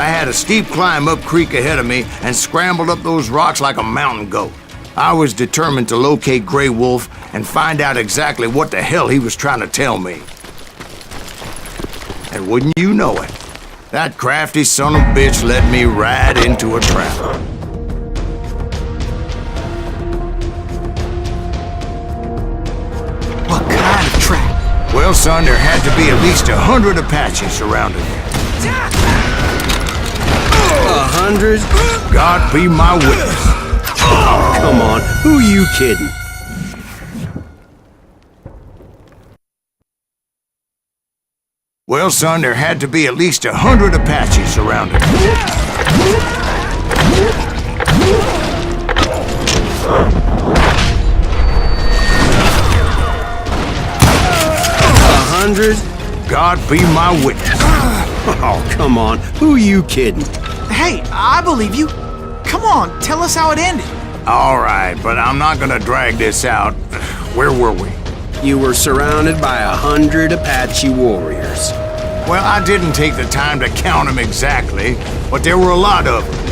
I had a steep climb up creek ahead of me and scrambled up those rocks like a mountain goat. I was determined to locate Grey Wolf and find out exactly what the hell he was trying to tell me. And wouldn't you know it, that crafty son of a bitch led me right into a trap. What kind of trap? Well, son, there had to be at least 100 Apaches surrounding me. 100? God be my witness. Oh, come on. Who you kidding? Well, son, there had to be at least 100 Apaches surrounding me. 100? God be my witness. Oh, come on. Who you kidding? Hey, I believe you. Come on, tell us how it ended. All right, but I'm not gonna drag this out. Where were we? You were surrounded by 100 Apache warriors. Well, I didn't take the time to count them exactly, but there were a lot of them.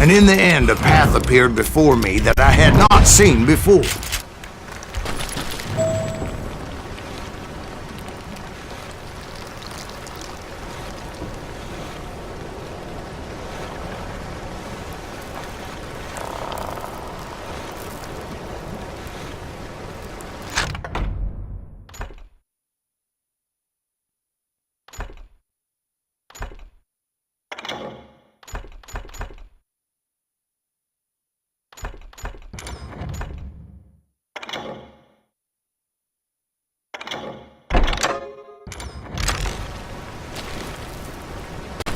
And in the end, a path appeared before me that I had not seen before.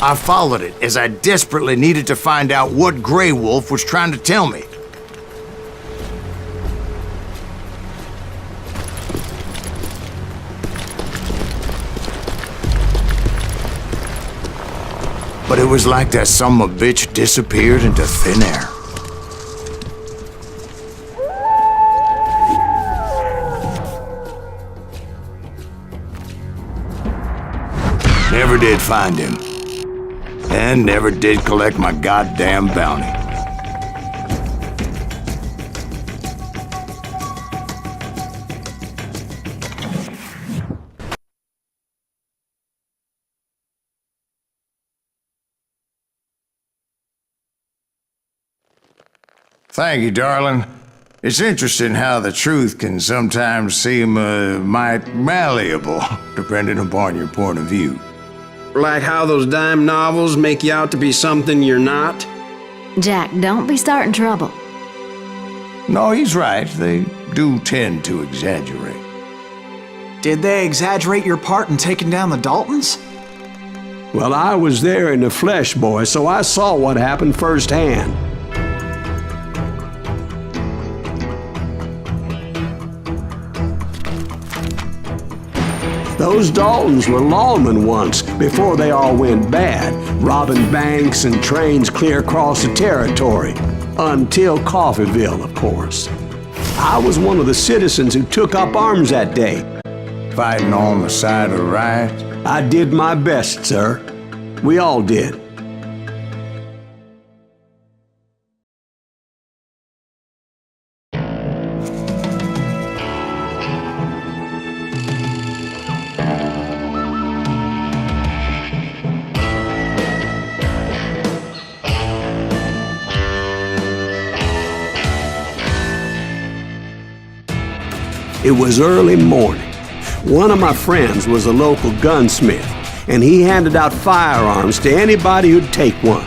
I followed it as I desperately needed to find out what Grey Wolf was trying to tell me. But it was like that son of a bitch disappeared into thin air. Never did find him. And never did collect my goddamn bounty. Thank you, darling. It's interesting how the truth can sometimes seem might malleable, depending upon your point of view. Like how those dime novels make you out to be something you're not? Jack, don't be starting trouble. No, he's right. They do tend to exaggerate. Did they exaggerate your part in taking down the Daltons? Well, I was there in the flesh, boy, so I saw what happened firsthand. Those Daltons were lawmen once, before they all went bad, robbing banks and trains clear across the territory. Until Coffeeville, of course. I was one of the citizens who took up arms that day. Fighting on the side of the right? I did my best, sir. We all did. It was early morning. One of my friends was a local gunsmith, and he handed out firearms to anybody who'd take one.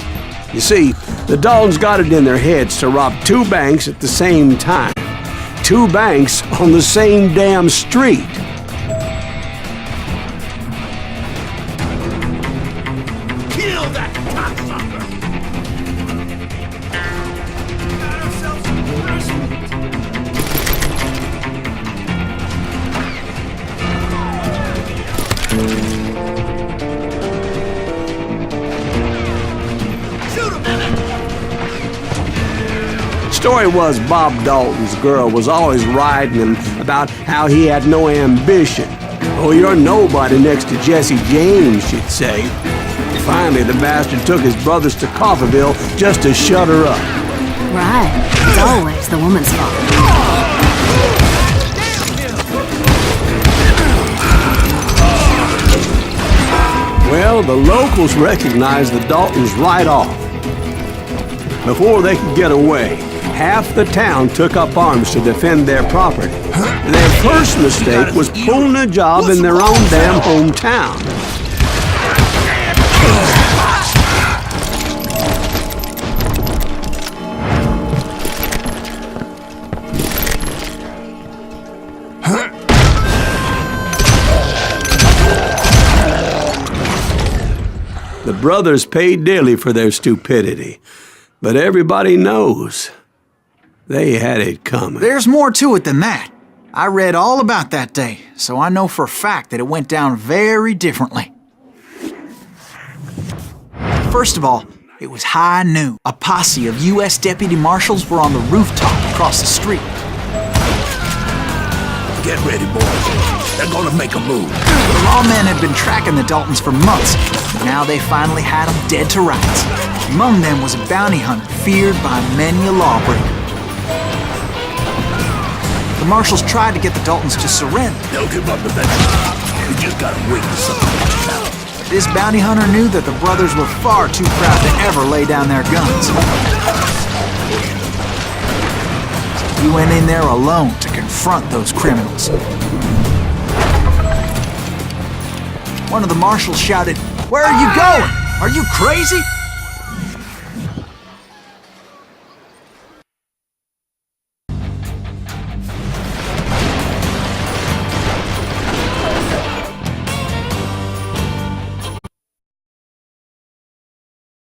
You see, the Daltons got it in their heads to rob two banks at the same time. Two banks on the same damn street. Kill that cocksucker! Story was Bob Dalton's girl was always riding him about how he had no ambition. Oh, you're nobody next to Jesse James, she'd say. Finally, the bastard took his brothers to Coffeeville just to shut her up. Right. It's always the woman's fault. Well, the locals recognized the Daltons right off. Before they could get away, half the town took up arms to defend their property. Their first mistake was pulling a job in their own damn hometown. The brothers paid dearly for their stupidity, but everybody knows they had it coming. There's more to it than that. I read all about that day, so I know for a fact that it went down very differently. First of all, it was high noon. A posse of U.S. deputy marshals were on the rooftop across the street. Get ready, boys. They're gonna make a move. The lawmen had been tracking the Daltons for months. Now they finally had them dead to rights. Among them was a bounty hunter feared by many a lawbreaker. The marshals tried to get the Daltons to surrender. They'll give up eventually. We just gotta wait for something to happen. This bounty hunter knew that the brothers were far too proud to ever lay down their guns. He went in there alone to confront those criminals. One of the marshals shouted, "Where are you going? Are you crazy?